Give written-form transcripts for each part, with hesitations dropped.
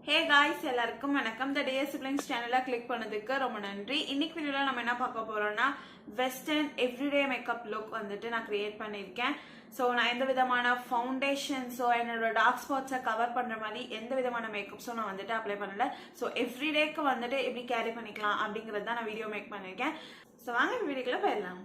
Hey guys, எல்லாருக்கும் வணக்கம். The DS Siblings channel click பண்ணதுக்கு ரொம்ப நன்றி. இன்னைக்கு வீடியோல நம்ம என்ன பார்க்க போறோம்னா வெஸ்டர்ன் எவ்ரிடே மேக்கப் லுக் வந்துட்டு நான் கிரியேட் பண்ணிருக்கேன். சோ நான் எந்த விதமான ஃபவுண்டேஷன்ஸோ என்னோட டார்க் ஸ்பாட்ஸை கவர் பண்ற மாதிரி எந்த விதமான மேக்கப்ஸும் நான் வந்துட்டு அப்ளை பண்ணல. சோ எவ்ரிடேக்கு வந்துட்டு எப்படி கேரி பண்ணிக்கலாம் அப்படிங்கறது தான் நான் வீடியோ மேக் பண்ணிருக்கேன். சோ வாங்க வீடியோக்குள்ள போயிடலாம்.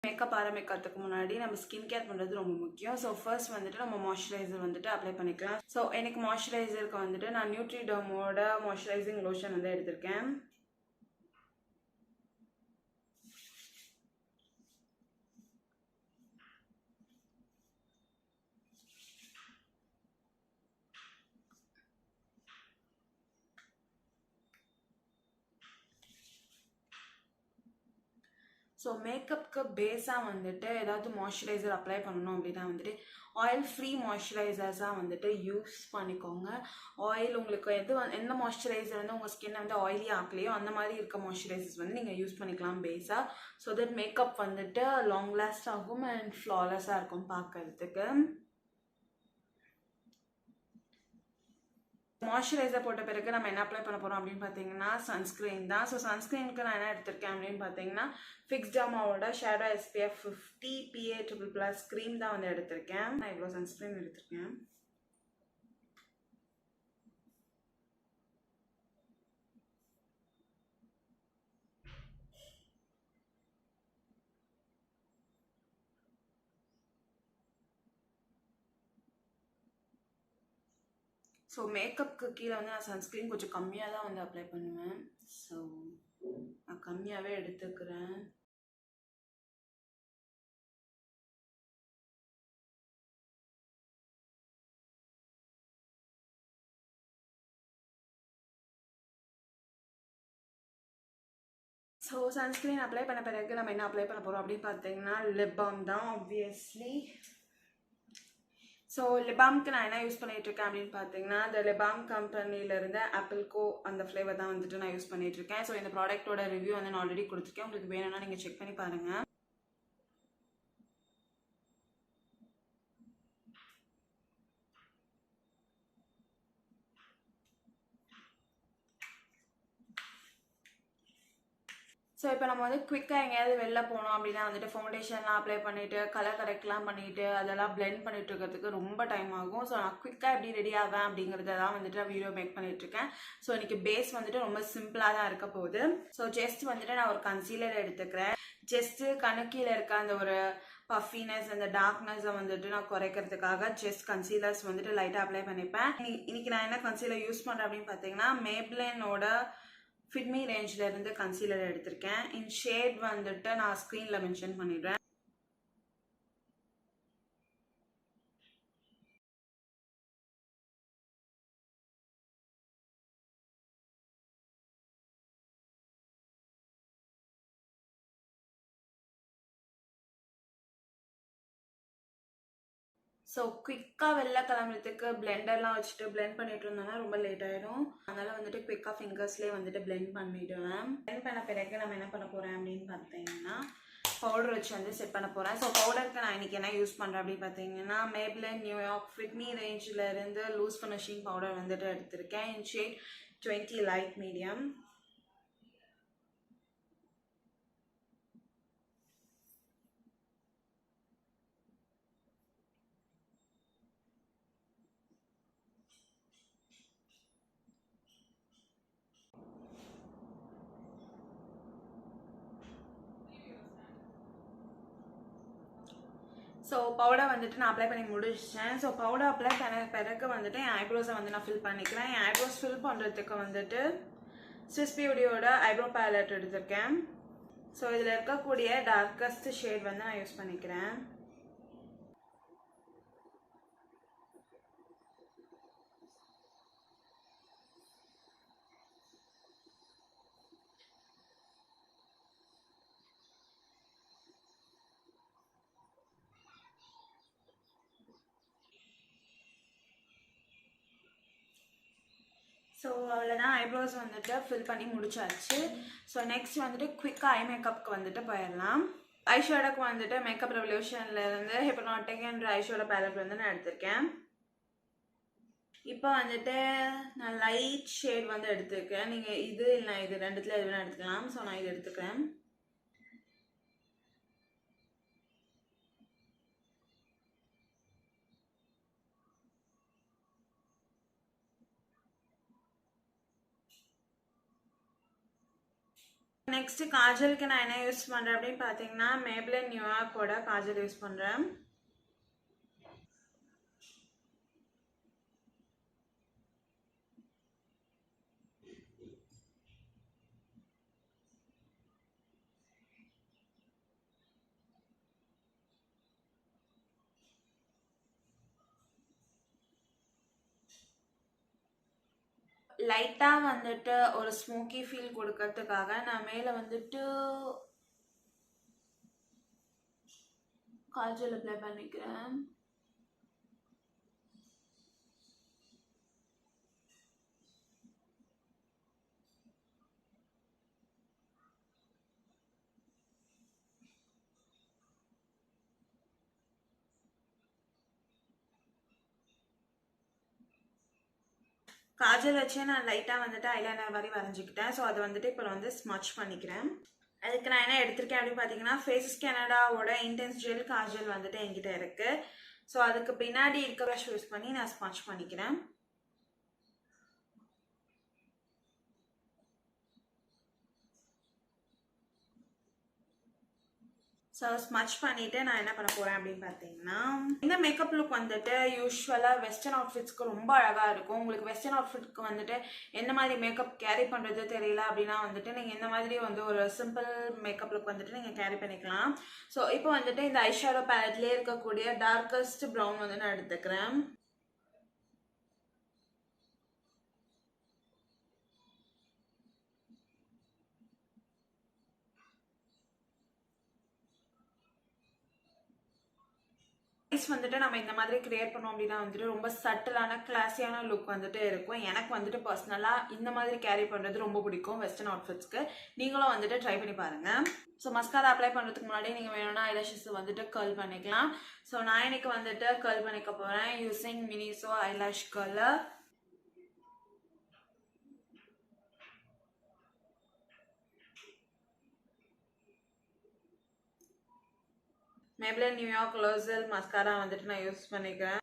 மேக்கப் ஆரம்பிக்கிறதுக்கு முன்னாடி நம்ம ஸ்கின் கேர் பண்ணுறது ரொம்ப முக்கியம். ஸோ ஃபர்ஸ்ட் வந்துட்டு நம்ம மாய்ஸ்சரைசர் வந்துட்டு அப்ளை பண்ணிக்கலாம். ஸோ எனக்கு மாய்ஸ்சரைசருக்கு வந்துட்டு நான் நியூட்ரிடர்மோட மாய்ஸ்சரைசிங் லோஷன் வந்து எடுத்திருக்கேன். ஸோ மேக்கப்புக்கு பேஸாக வந்துட்டு ஏதாவது மாய்ஸ்சரைசர் அப்ளை பண்ணணும் அப்படின்னா வந்துட்டு ஆயில் ஃப்ரீ மாய்ஸ்சரைசர்ஸாக வந்துட்டு யூஸ் பண்ணிக்கோங்க. ஆயில் உங்களுக்கு எந்த மாய்ஸ்சரைசர் வந்து உங்கள் ஸ்கின்னை வந்து ஆயிலி ஆக்கலையோ அந்த மாதிரி இருக்க மாய்ஸ்சரைசர்ஸ் வந்து நீங்கள் யூஸ் பண்ணிக்கலாம் பேஸாக. ஸோ தட் மேக்கப் வந்துட்டு லாங் லாஸ்ட் ஆகும் அண்ட் ஃப்ளாலெஸ்ஸாக இருக்கும் பார்க்கறதுக்கு. மாய்ஸ்சரைசர் போட்ட பிறகு நம்ம என்ன அப்ளை பண்ண போகிறோம் அப்படின்னு பார்த்தீங்கன்னா சன்ஸ்க்ரீன் தான். ஸோ சன்ஸ்க்ரீனுக்கு நான் என்ன எடுத்திருக்கேன் அப்படின்னு பார்த்தீங்கன்னா ஃபிக்ஸ்டர்மாவோட ஷேடோ SPF 50 PA++ க்ரீம் தான் வந்து எடுத்திருக்கேன். நான் இவ்வளோ சன்ஸ்க்ரீன் எடுத்திருக்கேன். ஸோ மேக்கப்புக்கு கீழே வந்து நான் சன்ஸ்க்ரீன் கொஞ்சம் கம்மியாக தான் வந்து அப்ளை பண்ணுவேன். ஸோ நான் கம்மியாகவே எடுத்துக்கிறேன். ஸோ சன்ஸ்க்ரீன் அப்ளை பண்ண பிறகு நம்ம என்ன அப்ளை பண்ண போகிறோம் அப்படின்னு பார்த்தீங்கன்னா லிப் பாம் தான் ஆப்வியஸ்லி. ஸோ லிபாம்க்கு நான் என்ன யூஸ் பண்ணிகிட்ருக்கேன் அப்படின்னு பார்த்தீங்கன்னா இந்த லிபாம் கம்பெனிலேருந்து ஆப்பிள்கோ அந்த ஃப்ளேவர் தான் வந்துட்டு நான் யூஸ் பண்ணிகிட்ருக்கேன். ஸோ இந்த ப்ராடக்ட்டோட ரிவ்யூ வந்து நான் ஆல்ரெடி கொடுத்துருக்கேன். உங்களுக்கு வேணும்னா நீங்கள் செக் பண்ணி பாருங்கள். ஸோ இப்போ நம்ம வந்து குவிக்காக எங்கேயாவது வெளில போனோம் அப்படின்னா வந்துட்டு ஃபவுண்டேஷன்லாம் அப்ளை பண்ணிவிட்டு கலர் கரெக்ட்லாம் பண்ணிவிட்டு அதெல்லாம் பிளெண்ட் பண்ணிட்டு இருக்கிறதுக்கு ரொம்ப டைம் ஆகும். ஸோ நான் குவிக்காக எப்படி ரெடி ஆவேன் அப்படிங்கிறத தான் வந்துட்டு நான் வீடியோ மேக் பண்ணிகிட்ருக்கேன். ஸோ இன்றைக்கி பேஸ் வந்துட்டு ரொம்ப சிம்பிளாக தான் இருக்க போகுது. ஸோ ஜஸ்ட் வந்துட்டு நான் ஒரு கன்சீலர் எடுத்துக்கிறேன். ஜஸ்ட்டு கணக்கில் இருக்க அந்த ஒரு பஃபினஸ் அந்த டார்க்னஸை வந்துட்டு நான் குறைக்கிறதுக்காக ஜஸ்ட் கன்சீலர்ஸ் வந்துட்டு லைட்டாக அப்ளை பண்ணிப்பேன். இன்னைக்கு நான் என்ன கன்சீலர் யூஸ் பண்ணுறேன் அப்படின்னு பார்த்தீங்கன்னா மேப்ளினோட ஃபிட்மி ரேஞ்சில் இருந்து கன்சீலர் எடுத்திருக்கேன். இன் ஷேட் வந்துட்டு நான் ஸ்க்ரீனில் மென்ஷன் பண்ணிடுறேன். ஸோ குயிக்காக வெளில கிளம்புறதுக்கு பிளெண்டர்லாம் வச்சுட்டு பிளெண்ட் பண்ணிட்டு இருந்தோம்னா ரொம்ப லேட் ஆகிடும். அதனால் வந்துட்டு குயிக்காக ஃபிங்கர்ஸ்லேயே வந்துட்டு பிளெண்ட் பண்ணிவிடுவேன். பிளெண்ட் பண்ண பிறகு நம்ம என்ன பண்ண போகிறேன் அப்படின்னு பார்த்தீங்கன்னா பவுடர் வச்சு வந்து செட் பண்ண போகிறேன். ஸோ பவுடருக்கு நான் இன்றைக்கி என்ன யூஸ் பண்ணுறேன் அப்படின்னு பார்த்தீங்கன்னா மேப்ளின் நியூயார்க் ஃபிட்மி ரேஞ்சில் இருந்து லூஸ் ஃபினிஷிங் பவுடர் வந்துட்டு எடுத்திருக்கேன். இன் shade 20 light medium. So powder வந்துட்டு நான் அப்ளை பண்ணி முடிச்சிட்டேன். ஸோ பவுடர் அப்ளை பண்ண பிறகு வந்துட்டு என் ஐப்ரோஸை வந்து நான் ஃபில் பண்ணிக்கிறேன். என் ஐப்ரோஸ் ஃபில் பண்ணுறதுக்கு வந்துட்டு ஸ்விஸ் பியூட்டியோட ஐப்ரோ பேலட் எடுத்திருக்கேன். ஸோ இதில் இருக்கக்கூடிய டார்க்கஸ்ட் ஷேட் வந்து நான் யூஸ் பண்ணிக்கிறேன். ஸோ அவ்வளோதான், ஐப்ரோஸ் வந்துட்டு ஃபில் பண்ணி முடிச்சாச்சு. ஸோ நெக்ஸ்ட் வந்துட்டு குவிக்காக ஐ மேக்கப்புக்கு வந்துட்டு போயிடலாம். ஐஷேடோக்கு வந்துட்டு மேக்கப் ரெவல்யூஷன்ல இருந்து ஹிப்னாட்டிக் என்ற ஐஷேடோ பேலட் வந்து நான் எடுத்திருக்கேன். இப்போ வந்துட்டு நான் லைட் ஷேட் வந்து எடுத்துருக்கேன். நீங்கள் இது இல்லை இது ரெண்டுத்துல எது வேணால் எடுத்துக்கலாம். ஸோ நான் இது எடுத்துக்கிறேன். நெக்ஸ்ட் காஜலுக்கு நான் என்ன யூஸ் பண்ணுறேன் அப்படின்னு பார்த்தீங்கன்னா மேப்ளின் நியூயார்க்கோட காஜல் யூஸ் பண்ணுறேன். லைட்டாக வந்துட்டு ஒரு ஸ்மோக்கி ஃபீல் கொடுக்கறதுக்காக நான் மேலே வந்துட்டு காஜல் அப்ளை பண்ணிக்கிறேன். காஜல் வச்சு நான் லைட்டாக வந்துட்டு ஐலைனர் மாதிரி வரைஞ்சிக்கிட்டேன். ஸோ அதை வந்துட்டு இப்போ வந்து ஸ்மட்ச் பண்ணிக்கிறேன். அதுக்கு நான் என்ன எடுத்திருக்கேன் அப்படின்னு பார்த்தீங்கன்னா ஃபேஸஸ் கனடாவோட இன்டென்ஸ் ஜெல் காஜல் வந்துட்டு என்கிட்ட இருக்குது. ஸோ அதுக்கு பின்னாடி இருக்க ப்ரஷ் யூஸ் பண்ணி நான் ஸ்மட்ச் பண்ணிக்கிறேன். ஸோ ஸ்மட்ச் பண்ணிவிட்டு நான் என்ன பண்ண போகிறேன் அப்படின்னு பார்த்தீங்கன்னா இந்த மேக்கப் லுக் வந்துட்டு யூஸ்வலாக வெஸ்டர்ன் அவுட்ஃபிட்ஸ்க்கு ரொம்ப அழகாக இருக்கும். உங்களுக்கு வெஸ்டர்ன் அவுட்ஃபிட்க்கு வந்துட்டு எந்த மாதிரி மேக்கப் கேரி பண்ணுறது தெரியல அப்படின்னா வந்துட்டு நீங்கள் இந்த மாதிரி வந்து ஒரு சிம்பிள் மேக்கப் லுக் வந்துட்டு நீங்கள் கேரி பண்ணிக்கலாம். ஸோ இப்போ வந்துட்டு இந்த ஐஷேடோ பேலட்லேயே இருக்கக்கூடிய டார்க்கஸ்ட் ப்ரௌன் வந்து நான் எடுத்துக்கிறேன். வந்துட்டு நம்ம இந்த மாதிரி கிரியேட் பண்ணோம் அப்படின்னா வந்துட்டு ரொம்ப சட்டிலான கிளாஸியான லுக் வந்துட்டு இருக்கும். எனக்கு வந்துட்டு பர்சனலாக இந்த மாதிரி கேரி பண்ணுறது ரொம்ப பிடிக்கும் வெஸ்டர்ன் அவுட்ஃபிட்ஸ்க்கு. நீங்களும் வந்துட்டு ட்ரை பண்ணி பாருங்கள். ஸோ மஸ்காரா அப்ளை பண்ணுறதுக்கு முன்னாடி நீங்கள் வேணும்னா ஐலாஷஸ் வந்துட்டு கர்ல் பண்ணிக்கலாம். ஸோ நான் இன்னைக்கு வந்துட்டு கர்ல் பண்ணிக்க போகிறேன் using மினிசோ eyelash curler. Maybelline New York லோசல் mascara வந்துட்டு நான் யூஸ் பண்ணிக்கிறேன்.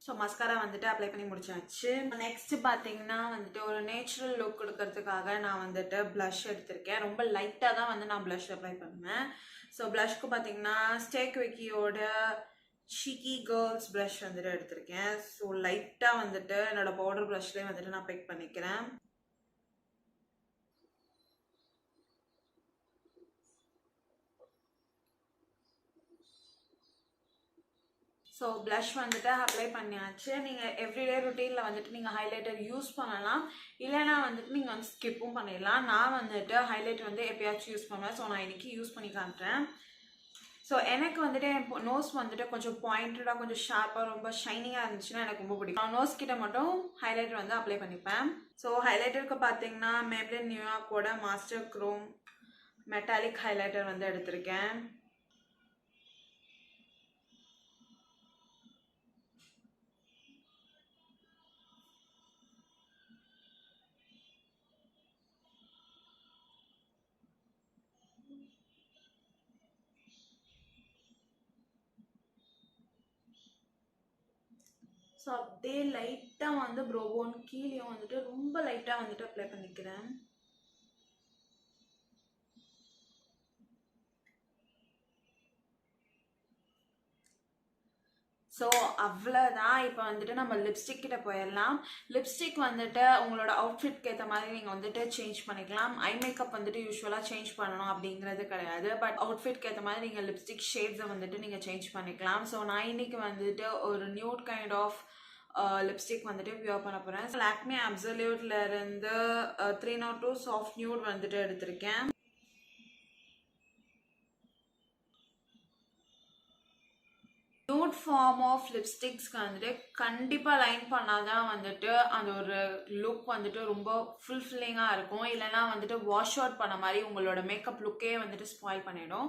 ஸோ மஸ்காரா வந்துட்டு அப்ளை பண்ணி முடிச்சாச்சு. நெக்ஸ்ட் பார்த்தீங்கன்னா வந்துட்டு ஒரு நேச்சுரல் லுக் கொடுக்கறதுக்காக நான் வந்துட்டு ப்ளஷ் எடுத்திருக்கேன். ரொம்ப லைட்டாக தான் வந்து நான் ப்ளஷ் அப்ளை பண்ணுவேன். ஸோ ப்ளஷ்க்கு பார்த்தீங்கன்னா ஸ்டேக் விக்கியோட ஷீக்கி கேர்ள்ஸ் ப்ளஷ் வந்துட்டு எடுத்திருக்கேன். ஸோ லைட்டாக வந்துட்டு என்னோட பவுடர் ப்ளஷ்லேயே வந்துட்டு நான் பிக் பண்ணிக்கிறேன். ஸோ ப்ளஷ் வந்துட்டு அப்ளை பண்ணியாச்சு. நீங்கள் எவ்ரிடே ருட்டீனில் வந்துட்டு நீங்கள் ஹைலைட்டர் யூஸ் பண்ணலாம், இல்லைனா வந்துட்டு நீங்கள் வந்து ஸ்கிப்பும் பண்ணிடலாம். நான் வந்துட்டு ஹைலைட் வந்து எப்பயாச்சும் யூஸ் பண்ணுவேன். ஸோ நான் இன்றைக்கி யூஸ் பண்ணி காட்டுறேன். ஸோ எனக்கு வந்துட்டு என் நோஸ் வந்துட்டு கொஞ்சம் பாயிண்டடாக கொஞ்சம் ஷார்ப்பாக ரொம்ப ஷைனிங்காக இருந்துச்சுன்னா எனக்கு ரொம்ப பிடிக்கும். நான் நோஸ் கிட்ட மட்டும் ஹைலைட்டர் வந்து அப்ளை பண்ணிப்பேன். ஸோ ஹைலைட்டருக்கு பார்த்தீங்கன்னா மேப்ளின் நியூயார்க்கோட மாஸ்டர் க்ரோம் மெட்டாலிக் ஹைலைட்டர் வந்து எடுத்திருக்கேன். ஸோ அப்படியே லைட்டாக வந்து ப்ரோபோன் கீழேயும் வந்துட்டு ரொம்ப லைட்டாக வந்துட்டு அப்ளை பண்ணிக்கிறேன். ஸோ அவ்வளோதான். இப்போ வந்துட்டு நம்ம லிப்ஸ்டிக் கிட்ட போயிடலாம். லிப்ஸ்டிக் வந்துட்டு உங்களோட அவுட்ஃபிட்க்கு ஏற்ற மாதிரி நீங்கள் வந்துட்டு சேஞ்ச் பண்ணிக்கலாம். ஐ மேக்கப் வந்துட்டு யூஸ்வலாக சேஞ்ச் பண்ணணும் அப்படிங்கிறது கிடையாது. பட் அவுட்ஃபிட்க்கு ஏற்ற மாதிரி நீங்கள் லிப்ஸ்டிக் ஷேட்ஸை வந்துட்டு நீங்கள் சேஞ்ச் பண்ணிக்கலாம். ஸோ நான் இன்னைக்கு வந்துட்டு ஒரு நியூட் கைண்ட் ஆஃப் லிப்ஸ்டிக் வந்துட்டு வியர் பண்ண போகிறேன். லாக்மே அப்சல்யூட்ல இருந்து 302 சாஃப்ட் நியூட் வந்துட்டு எடுத்திருக்கேன். ஃபார்ம் ஆஃப் லிப்ஸ்டிக்ஸ்க்கு வந்துட்டு கண்டிப்பாக லைன் பண்ணாதான் வந்துட்டு அந்த ஒரு லுக் வந்துட்டு ரொம்ப ஃபுல்ஃபில்லிங்காக இருக்கும். இல்லைனா வந்துட்டு வாஷ் அவுட் பண்ண மாதிரி உங்களோட மேக்கப் லுக்கே வந்துட்டு ஸ்பாயில் பண்ணிடும்.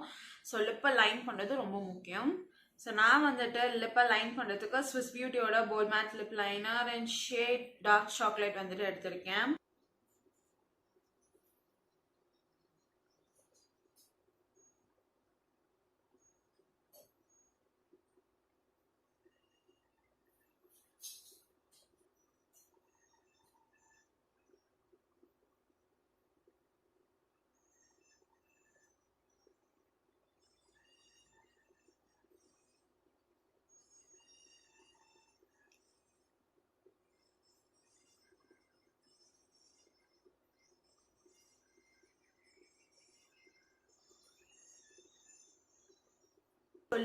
ஸோ லிப்பை லைன் பண்ணுறது ரொம்ப முக்கியம். ஸோ நான் வந்துட்டு லிப்பை லைன் பண்ணுறதுக்கு ஸ்விஸ் பியூட்டியோட bold matte lip liner and shade dark chocolate வந்துட்டு எடுத்திருக்கேன்.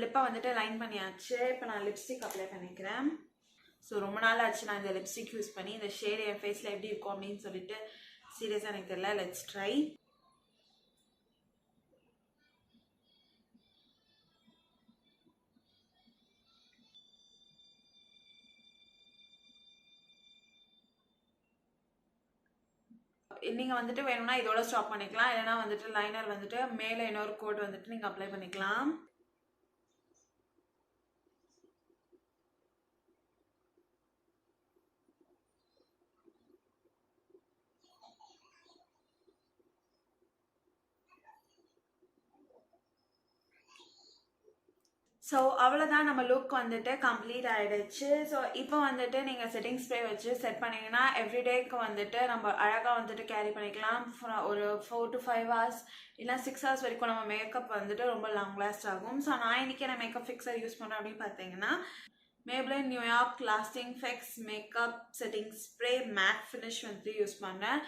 லிப்பை வந்துட்டு லைன் பண்ணியாச்சு. இப்போ நான் லிப்ஸ்டிக் அப்ளை பண்ணிக்கிறேன். ஸோ ரொம்ப நாள் ஆச்சு நான் இந்த லிப்ஸ்டிக் யூஸ் பண்ணி. இந்த ஷேட் என் ஃபேஸில் எப்படி இருக்கும் அப்படின்னு சொல்லிட்டு சீரியஸாக எனக்கு தெரியல. Let's try. நீங்கள் வந்துட்டு வேணும்னா இதோட ஸ்டாப் பண்ணிக்கலாம். இல்லைனா வந்துட்டு லைனர் வந்துட்டு மேலே இன்னொரு கோட் வந்துட்டு நீங்கள் அப்ளை பண்ணிக்கலாம். ஸோ அவ்வளோதான், நம்ம லுக் வந்துட்டு கம்ப்ளீட் ஆகிடுச்சு. ஸோ இப்போ வந்துட்டு நீங்கள் செட்டிங் ஸ்ப்ரே வச்சு செட் பண்ணிங்கன்னா எவ்ரிடேக்கு வந்துட்டு நம்ம அழகாக வந்துட்டு கேரி பண்ணிக்கலாம். ஒரு 4 to 5 hours இல்லை 6 hours வரைக்கும் நம்ம மேக்கப் வந்துட்டு ரொம்ப லாங் லாஸ்ட் ஆகும். ஸோ நான் இன்றைக்கி என்ன மேக்கப் ஃபிக்ஸர் யூஸ் பண்ணுறேன் அப்படின்னு பார்த்தீங்கன்னா Maybelline New York lasting fix makeup setting spray matte finish வந்துட்டு யூஸ் பண்ணுறேன்.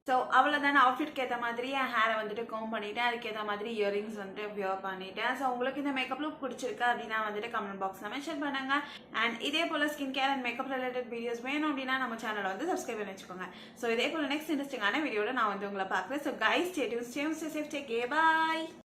ஸோ அவ்வளோதான, அவுட்ஃபிட்க்கு ஏற்ற மாதிரி என் ஹேரை வந்துட்டு கோம் பண்ணிவிட்டேன். அதுக்கேற்ற மாதிரி இயரிங்ஸ் வந்துட்டு வியர் பண்ணிவிட்டேன். ஸோ உங்களுக்கு இந்த மேக்கப் லுக் பிடிச்சிருக்கு அப்படின்னா வந்துட்டு கமெண்ட் பாக்ஸில் மென்ஷன் பண்ணுங்க. அண்ட் இதே போல் skin care and makeup related videos வேணும் அப்படின்னா நம்ம சேனலை வந்து சப்ஸ்கிரைப் பண்ணி வச்சுக்கோங்க. ஸோ இதே போல் நெக்ஸ்ட் இன்ட்ரெஸ்டிங்கான வீடியோட நான் வந்து உங்களை பார்க்குறேன். So guys, stay tune, stay safe, take care, by.